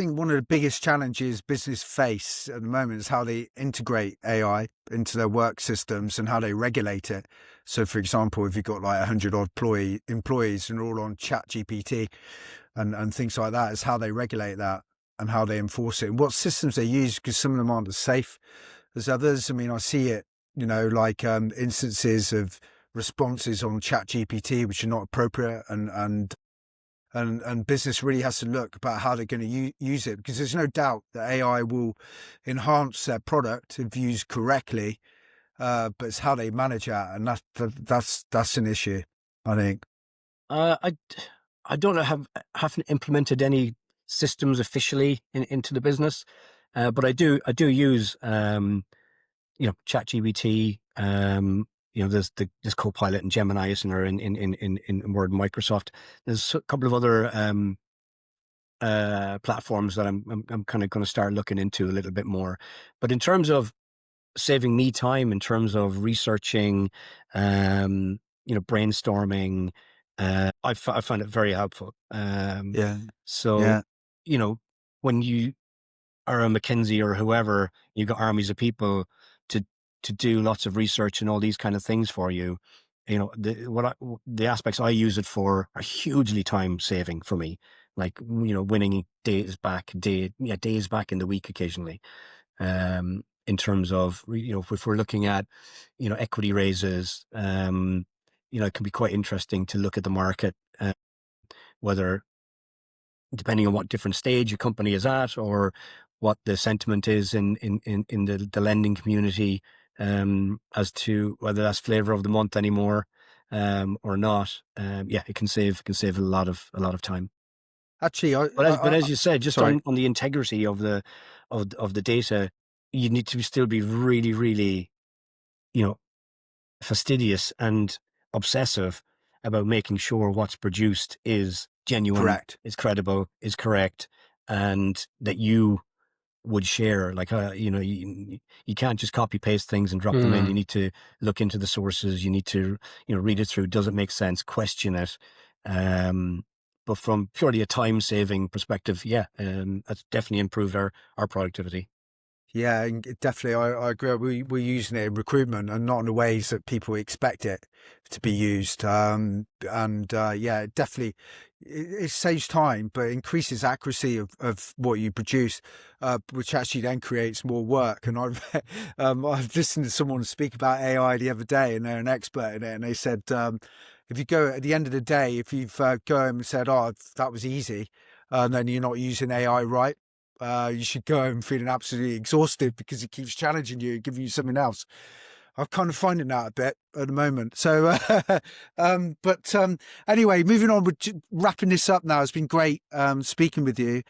think one of the biggest challenges business face at the moment is how they integrate AI into their work systems and how they regulate it. So, for example, if you've got like 100 odd employees and they're all on Chat GPT and things like that, is how they regulate that and how they enforce it and what systems they use, because some of them aren't as safe as others. I mean, I see it, like instances of responses on Chat GPT which are not appropriate, and business really has to look about how they're going to use it, because there's no doubt that AI will enhance their product if used correctly, but it's how they manage that, and that's an issue, I think. I I don't haven't implemented any systems officially into the business, but I do use ChatGPT. There's Copilot and Gemini, isn't there, in Word and Microsoft. There's a couple of other platforms that I'm kind of going to start looking into a little bit more. But in terms of saving me time, in terms of researching, brainstorming, I find it very helpful. Yeah. So, Yeah. when you are a McKinsey or whoever, you've got armies of people to do lots of research and all these kind of things for you. The aspects I use it for are hugely time saving for me. Like, winning days back in the week occasionally. In terms of, if we're looking at, equity raises, it can be quite interesting to look at the market, whether, depending on what different stage your company is at or what the sentiment is in the lending community, as to whether that's flavor of the month anymore, or not. It can save a lot of time. Actually, But as you said, just sorry. on the integrity of the data, you need to still be really, really, fastidious and obsessive about making sure what's produced is genuine, Correct. is credible, is correct, and that you would share. Like, you can't just copy paste things and drop them in. You need to look into the sources. You need to, read it through. Does it make sense? Question it. But from purely a time saving perspective, that's definitely improved our productivity. Yeah, and definitely, I agree. We're using it in recruitment and not in the ways that people expect it to be used. It definitely it saves time, but increases accuracy of what you produce, which actually then creates more work. And I've listened to someone speak about AI the other day, and they're an expert in it, and they said, if you go at the end of the day, if you've go home and said, "Oh, that was easy," and then you're not using AI right. You should go home feeling absolutely exhausted because it keeps challenging you, giving you something else. I'm kind of finding that a bit at the moment. So, anyway, moving on, wrapping this up now. It's been great speaking with you.